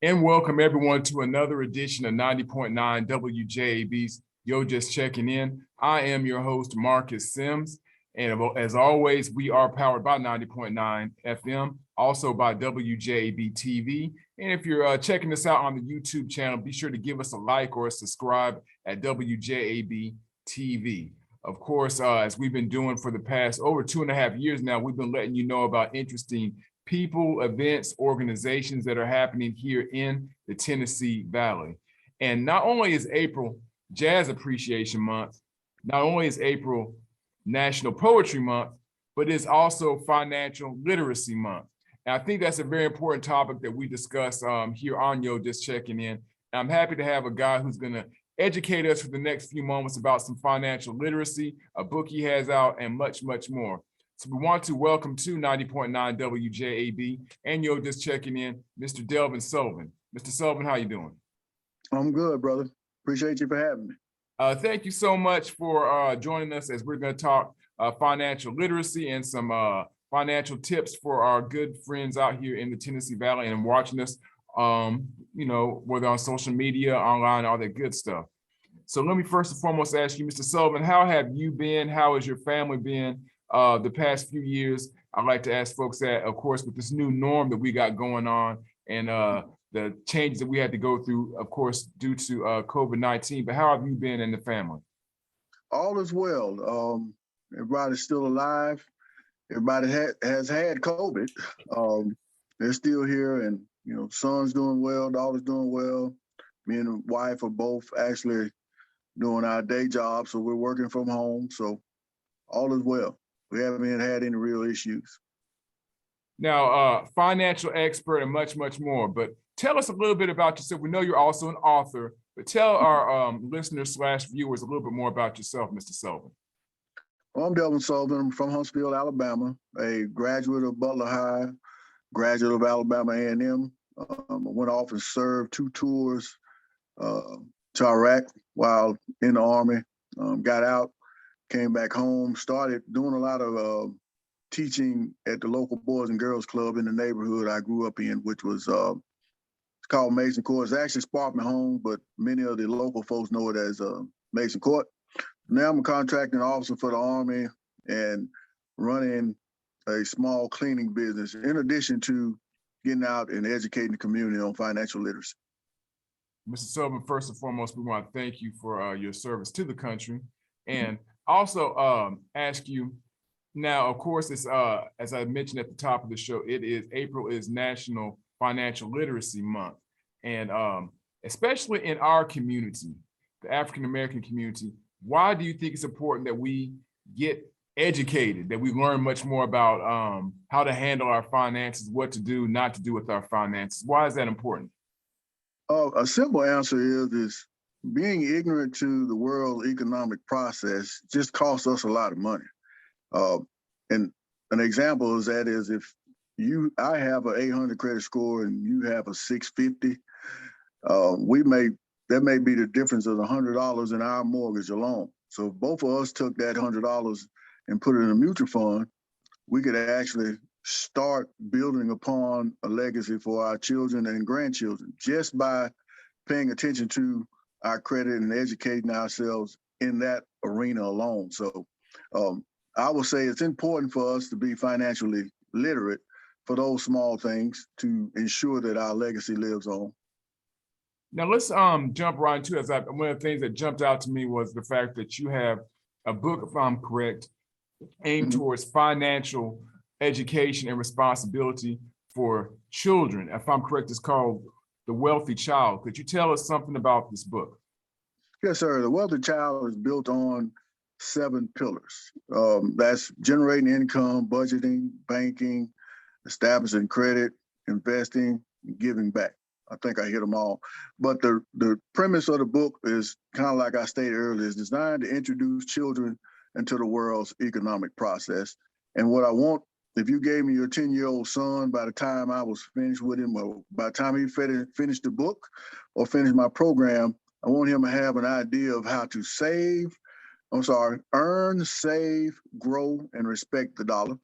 And welcome everyone to another edition of 90.9 WJAB's Yo Just Checking In. I am your host, Marcus Sims. And as always, we are powered by 90.9 FM, also by WJAB TV. And if you're checking this out on the YouTube channel, be sure to give us a like or a subscribe at WJAB TV. Of course, as we've been doing for the past over 2.5 years now, we've been letting you know about interesting people, events, organizations that are happening here in the Tennessee Valley. And not only is April Jazz Appreciation Month, not only is April National Poetry Month, but it's also Financial Literacy Month. And I think that's a very important topic that we discuss here on Yo Just Checking In. And I'm happy to have a guy who's gonna educate us for the next few moments about some financial literacy, a book he has out, and much, much more. So we want to welcome to 90.9 WJAB and Yo Just Checking In, Mr. Delvin Sullivan. Mr. Sullivan, how you doing? I'm good, brother. Appreciate you for having me. Thank you so much for joining us as we're going to talk financial literacy and some financial tips for our good friends out here in the Tennessee Valley and watching us, whether on social media, online, all that good stuff. So let me first and foremost ask you, Mr. Sullivan, how have you been? How has your family been the past few years? I'd like to ask folks that, of course, with this new norm that we got going on and the changes that we had to go through, of course, due to COVID-19, but how have you been in the family? All is well. Everybody's still alive. Everybody has had COVID. They're still here, and son's doing well, daughter's doing well. Me and the wife are both actually doing our day job, so we're working from home. So all is well. We haven't had any real issues. Now, financial expert and much, much more, but tell us a little bit about yourself. We know you're also an author, but tell our listeners/viewers a little bit more about yourself, Mr. Sullivan. Well, I'm Delvin Sullivan. I'm from Huntsville, Alabama, a graduate of Butler High, graduate of Alabama A&M. I went off and served 2 tours to Iraq while in the Army, got out, came back home, started doing a lot of teaching at the local Boys and Girls Club in the neighborhood I grew up in, which was it's called Mason Court. It's actually Sparkman Home, but many of the local folks know it as Mason Court. Now I'm a contracting officer for the Army and running a small cleaning business, in addition to getting out and educating the community on financial literacy. Mr. Sullivan, first and foremost, we want to thank you for your service to the country, and also ask you, now, of course, it's as I mentioned at the top of the show, April is National Financial Literacy Month. And especially in our community, the African-American community, why do you think it's important that we get educated, that we learn much more about how to handle our finances, what to do, not to do with our finances? Why is that important? A simple answer is being ignorant to the world economic process just costs us a lot of money. And an example is if I have an 800 credit score and you have a 650, that may be the difference of $100 in our mortgage alone. So if both of us took that $100 and put it in a mutual fund, we could actually start building upon a legacy for our children and grandchildren just by paying attention to our credit and educating ourselves in that arena alone. So I would say it's important for us to be financially literate for those small things to ensure that our legacy lives on. Now let's jump right into it. One of the things that jumped out to me was the fact that you have a book, if I'm correct, aimed towards financial education and responsibility for children. If I'm correct, it's called The Wealthy Child. Could you tell us something about this book? Yes, sir. The Wealthy Child is built on 7 pillars. That's generating income, budgeting, banking, establishing credit, investing, and giving back. I think I hit them all. But the premise of the book is kind of like I stated earlier, is designed to introduce children into the world's economic process. And what I want, if you gave me your 10-year-old son, by the time I was finished with him, or by the time he finished the book or finished my program, I want him to have an idea of how to earn, save, grow, and respect the dollar.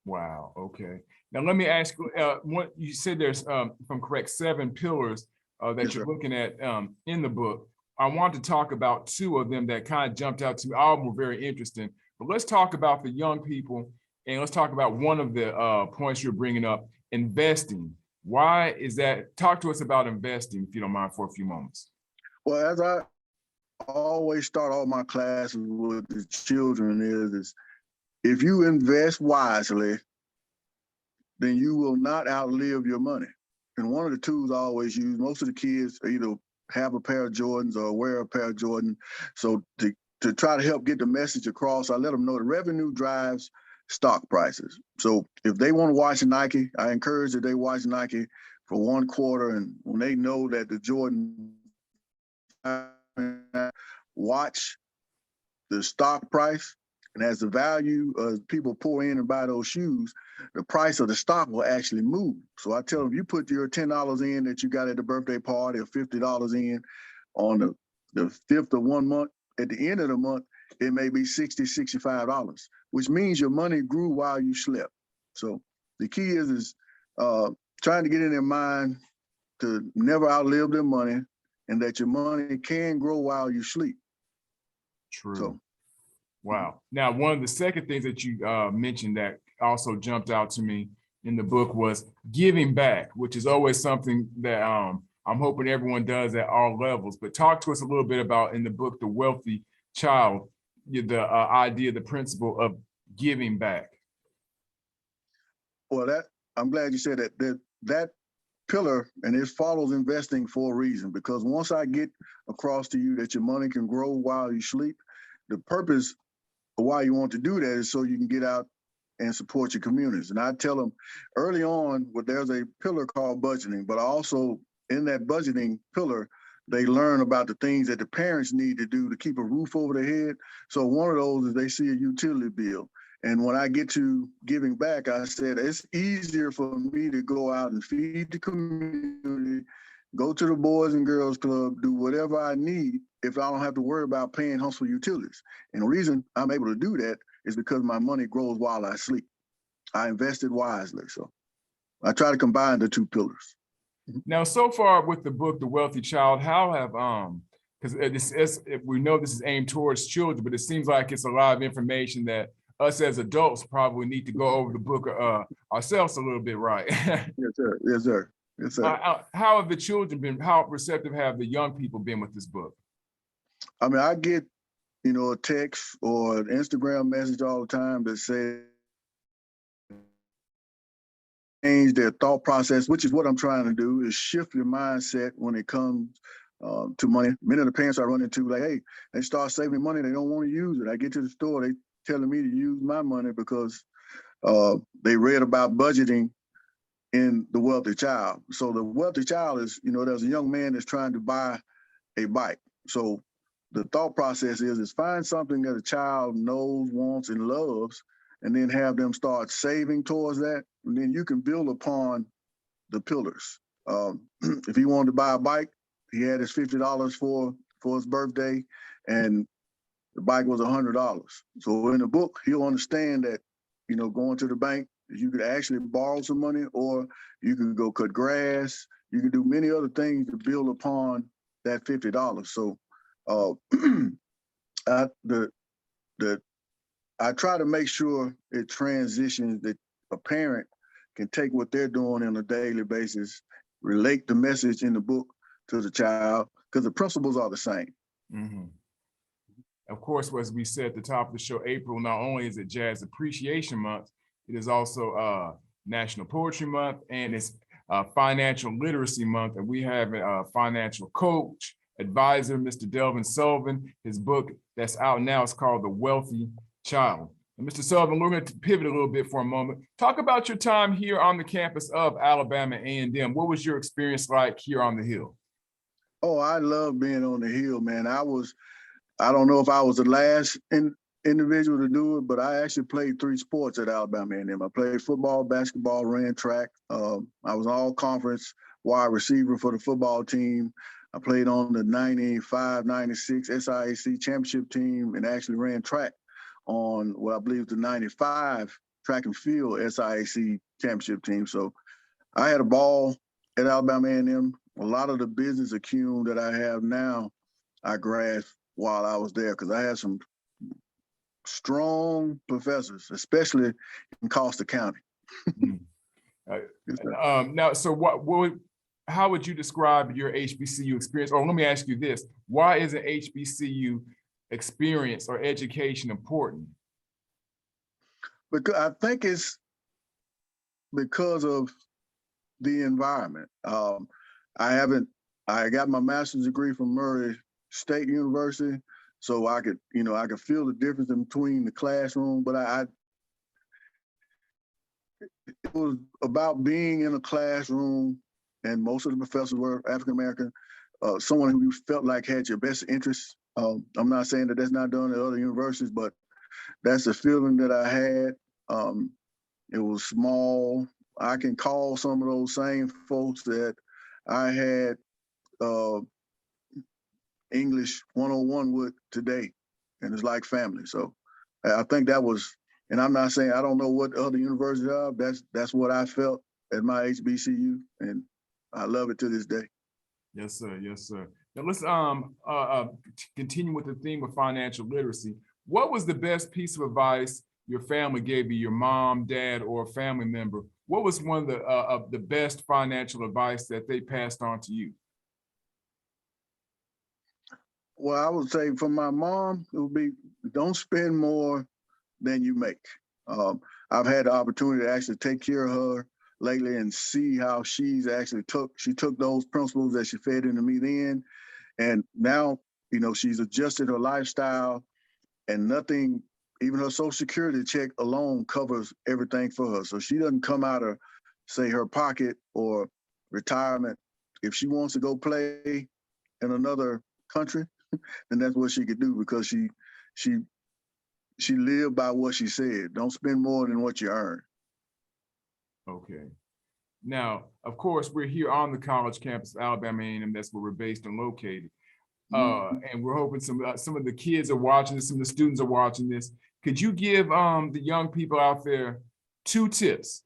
Wow. Okay. Now, let me ask you, what you said there's, if I'm correct, 7 pillars that Yes, you're sir. looking at in the book. I want to talk about 2 of them that kind of jumped out to me. All of them were very interesting. But let's talk about the young people, and let's talk about one of the points you're bringing up, investing. Why is that? Talk to us about investing, if you don't mind, for a few moments. Well, as I always start all my classes with the children is if you invest wisely, then you will not outlive your money. And one of the tools I always use, most of the kids either have a pair of Jordans or wear a pair of Jordans. So to try to help get the message across, I let them know the revenue drives stock prices. So if they want to watch Nike, I encourage that they watch Nike for 1 quarter. And when they know that the Jordan, watch the stock price, and as the value of people pour in and buy those shoes, the price of the stock will actually move. So I tell them, you put your $10 in that you got at the birthday party or $50 in on the 5th of 1 month, at the end of the month, it may be $60, $65, which means your money grew while you slept. So the key is trying to get in their mind to never outlive their money and that your money can grow while you sleep. True. So, wow. Now, one of the second things that you mentioned that also jumped out to me in the book was giving back, which is always something that I'm hoping everyone does at all levels. But talk to us a little bit about, in the book, The Wealthy Child, the idea, the principle of giving back. Well, I'm glad you said that. That pillar, and it follows investing for a reason, because once I get across to you that your money can grow while you sleep, the purpose of why you want to do that is so you can get out and support your communities. And I tell them early on, there's a pillar called budgeting, but also in that budgeting pillar, they learn about the things that the parents need to do to keep a roof over their head. So one of those is they see a utility bill. And when I get to giving back, I said, it's easier for me to go out and feed the community, go to the Boys and Girls Club, do whatever I need if I don't have to worry about paying Huntsville utilities. And the reason I'm able to do that is because my money grows while I sleep. I invested wisely. So I try to combine the 2 pillars. Now, so far with the book, The Wealthy Child, how have, because we know this is aimed towards children, but it seems like it's a lot of information that us as adults probably need to go over the book ourselves a little bit, right? Yes, sir. Yes, sir. Yes, sir. How have the children been? How receptive have the young people been with this book? I mean, I get, a text or an Instagram message all the time that say change their thought process, which is what I'm trying to do, is shift your mindset when it comes to money. Many of the parents I run into, like, hey, they start saving money, they don't want to use it. I get to the store, they telling me to use my money because they read about budgeting in The Wealthy Child. So The Wealthy Child is, there's a young man that's trying to buy a bike. So the thought process is find something that a child knows, wants, and loves, and then have them start saving towards that. And then you can build upon the pillars. If he wanted to buy a bike, he had his $50 for his birthday, and the bike was $100. So in the book, he'll understand that, going to the bank, you could actually borrow some money, or you could go cut grass. You could do many other things to build upon that $50. So I try to make sure it transitions, that a parent can take what they're doing on a daily basis, relate the message in the book to the child, because the principles are the same. Mm-hmm. Of course, as we said at the top of the show, April, not only is it Jazz Appreciation Month, it is also National Poetry Month, and it's Financial Literacy Month. And we have a financial coach, advisor, Mr. Delvin Sullivan. His book that's out now is called The Wealthy Child. And Mr. Sullivan, we're going to pivot a little bit for a moment. Talk about your time here on the campus of Alabama A&M. What was your experience like here on the Hill? Oh, I love being on the Hill, man. I don't know if I was the last individual to do it, but I actually played 3 sports at Alabama A&M. I played football, basketball, ran track. I was all conference wide receiver for the football team. I played on the 95, 96 SIAC championship team and actually ran track on what I believe is the 95 track and field SIAC championship team. So I had a ball at Alabama A&M. A lot of the business acumen that I have now, I grasped while I was there because I had some strong professors, especially in Costa County. Now, so how would you describe your HBCU experience? Or let me ask you this: why is an HBCU experience or education important? Because I think it's because of the environment. I got my master's degree from Murray State University, so I could feel the difference in between the classroom, but it was about being in a classroom, and most of the professors were African American, someone who you felt like had your best interests. I'm not saying that that's not done at other universities, but that's the feeling that I had. It was small. I can call some of those same folks that I had English 101 with today, and it's like family. So I think that was, and I'm not saying I don't know what other universities are. That's what I felt at my HBCU, and I love it to this day. Yes, sir. Yes, sir. Now let's continue with the theme of financial literacy. What was the best piece of advice your family gave you, your mom, dad, or a family member? What was one of the best financial advice that they passed on to you? Well, I would say from my mom, it would be don't spend more than you make. I've had the opportunity to actually take care of her lately and see how she's actually took those principles that she fed into me then, and now she's adjusted her lifestyle, and nothing, even her Social Security check alone covers everything for her. So she doesn't come out of, say, her pocket or retirement. If she wants to go play in another country, then that's what she could do, because she lived by what she said. Don't spend more than what you earn. Okay. Now, of course, we're here on the college campus of Alabama A&M. That's where we're based and located. And we're hoping some of the kids are watching this, some of the students are watching this. Could you give the young people out there 2 tips,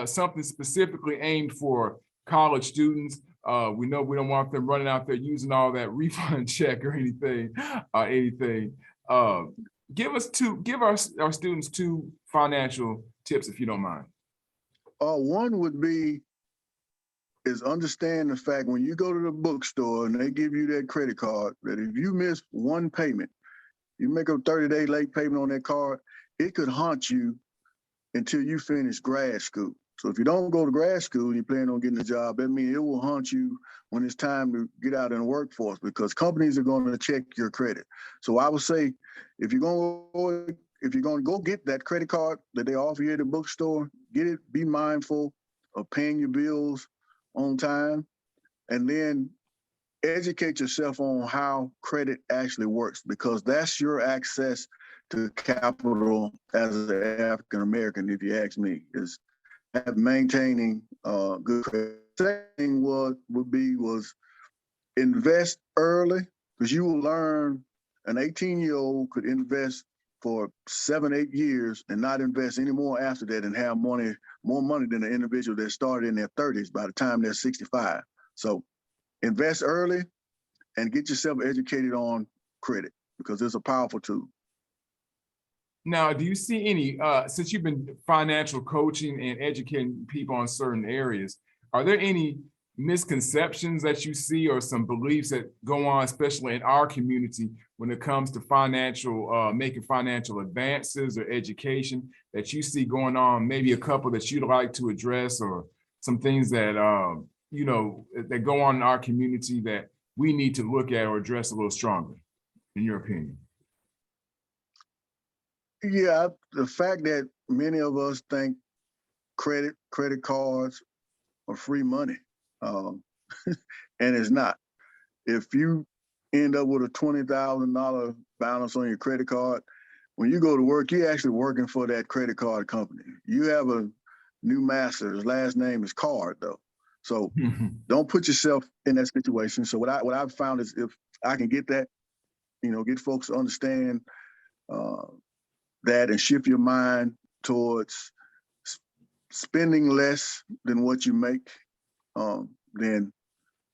something specifically aimed for college students? We know we don't want them running out there using all that refund check or anything. Give our students 2 financial tips, if you don't mind. One would be is understand the fact when you go to the bookstore and they give you that credit card, that if you miss one payment, you make a 30-day late payment on that card, it could haunt you until you finish grad school. So if you don't go to grad school and you plan on getting a job, that means it will haunt you when it's time to get out in the workforce, because companies are going to check your credit. So I would say, if you're going to go get that credit card that they offer you at the bookstore, get it. Be mindful of paying your bills on time, and then educate yourself on how credit actually works, because that's your access to capital as an African American. If you ask me, is maintaining good credit. Second thing was invest early, because you will learn an 18-year-old could invest for 7-8 years and not invest any more after that, and have more money than an individual that started in their 30s by the time they're 65. So invest early and get yourself educated on credit, because it's a powerful tool. Now, do you see any, since you've been financial coaching and educating people on certain areas, are there any misconceptions that you see, or some beliefs that go on, especially in our community, when it comes to making financial advances or education, that you see going on? Maybe a couple that you'd like to address, or some things that that go on in our community that we need to look at or address a little stronger, in your opinion? Yeah, the fact that many of us think credit cards are free money, and it's not. If you end up with a $20,000 balance on your credit card, when you go to work, you're actually working for that credit card company. You have a new master. His last name is Card, though. So don't put yourself in that situation. So what I've found is, if I can get that, get folks to understand that and shift your mind towards spending less than what you make, then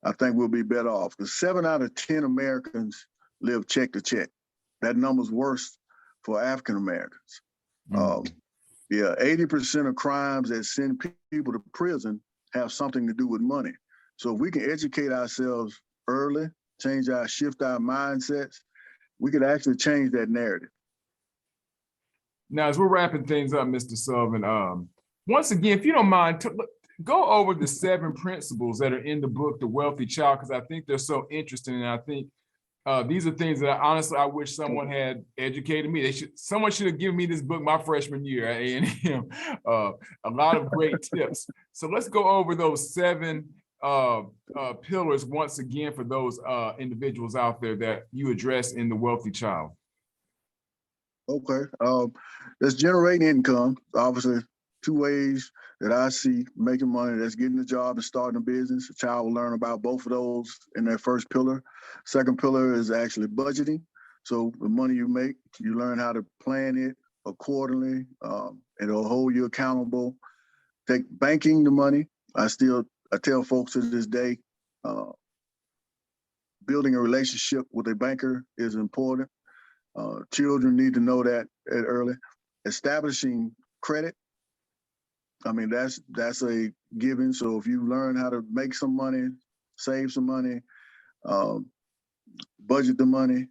I think we'll be better off. Because 7 out of 10 Americans live check to check. That number's worse for African Americans. Yeah, 80% of crimes that send people to prison have something to do with money. So if we can educate ourselves early, shift our mindsets, we could actually change that narrative. Now, as we're wrapping things up, Mr. Sullivan, once again, if you don't mind, go over the 7 principles that are in the book, The Wealthy Child, because I think they're so interesting. And I think these are things that honestly, I wish someone had educated me. Someone should have given me this book my freshman year at A&M. A lot of great tips. So let's go over those 7 pillars once again for those individuals out there that you address in The Wealthy Child. Okay, let's generate income. Obviously, 2 ways that I see making money. That's getting a job and starting a business. A child will learn about both of those in their first pillar. Second pillar is actually budgeting. So the money you make, you learn how to plan it accordingly. It'll hold you accountable. Take banking the money. I tell folks to this day, building a relationship with a banker is important. Children need to know that early. Establishing credit. I mean, that's a given. So if you learn how to make some money, save some money, budget the money,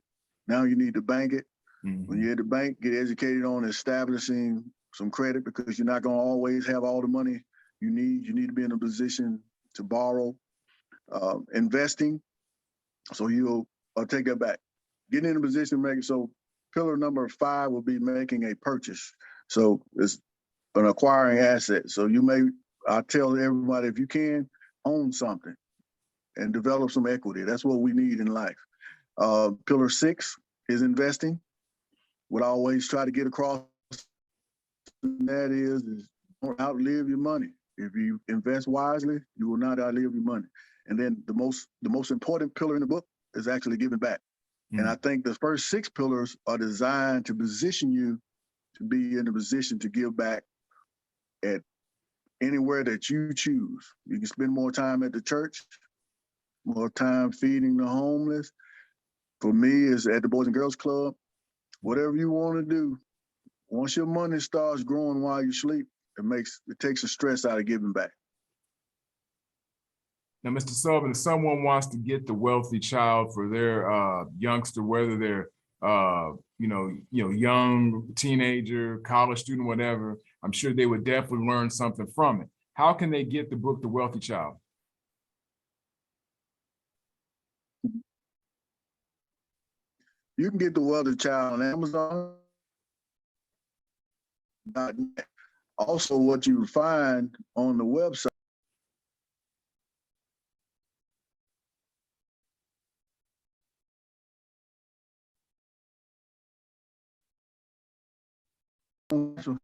now you need to bank it. When you're at the bank, get educated on establishing some credit, because you're not going to always have all the money you need. You need to be in a position to borrow. Investing. So I'll take that back. Getting in a position to make it. So pillar number 5 will be making a purchase. So it's an acquiring asset. So I tell everybody, if you can, own something and develop some equity. That's what we need in life. Pillar 6 is investing. What I always try to get across that is don't outlive your money. If you invest wisely, you will not outlive your money. And then the most important pillar in the book is actually giving back. And I think the first 6 pillars are designed to position you to be in a position to give back at anywhere that you choose. You can spend more time at the church, more time feeding the homeless. For me, it's at the Boys and Girls Club. Whatever you want to do, once your money starts growing while you sleep, it takes the stress out of giving back. Now, Mr. Sullivan, if someone wants to get The Wealthy Child for their youngster, whether they're young teenager, college student, whatever, I'm sure they would definitely learn something from it. How can they get the book, The Wealthy Child? You can get The Wealthy Child on Amazon. Also, what you find on the website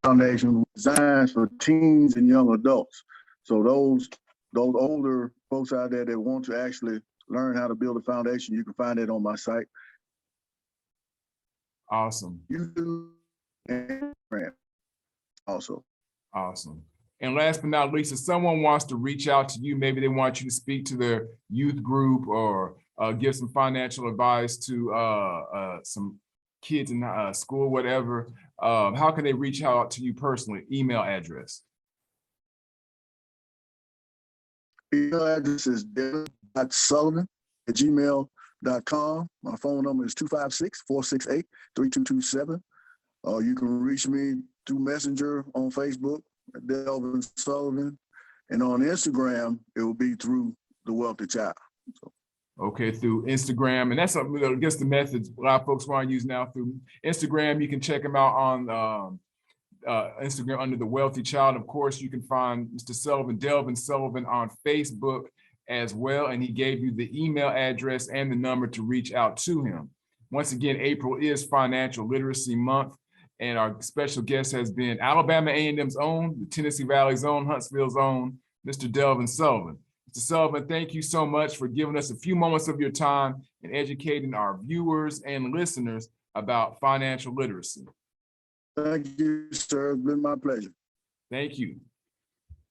Foundation designed for teens and young adults. So those older folks out there that want to actually learn how to build a foundation, you can find it on my site. Awesome. YouTube and Instagram also. Awesome. And last but not least, if someone wants to reach out to you, maybe they want you to speak to their youth group or give some financial advice to some kids in school, whatever, how can they reach out to you personally? Email address. Email address is delvin.sullivan@gmail.com. My phone number is 256-468-3227. You can reach me through Messenger on Facebook, Delvin Sullivan, and on Instagram, it will be through The Wealthy Child. So. Okay, through Instagram. And that's, I guess, the methods a lot of folks want to use now through Instagram. You can check them out on Instagram under The Wealthy Child. Of course, you can find Mr. Sullivan, Delvin Sullivan, on Facebook as well. And he gave you the email address and the number to reach out to him. Once again, April is Financial Literacy Month. And our special guest has been Alabama A&M's own, the Tennessee Valley's own, Huntsville's own, Mr. Delvin Sullivan. Mr. Sullivan, thank you so much for giving us a few moments of your time and educating our viewers and listeners about financial literacy. Thank you, sir. It's been my pleasure. Thank you.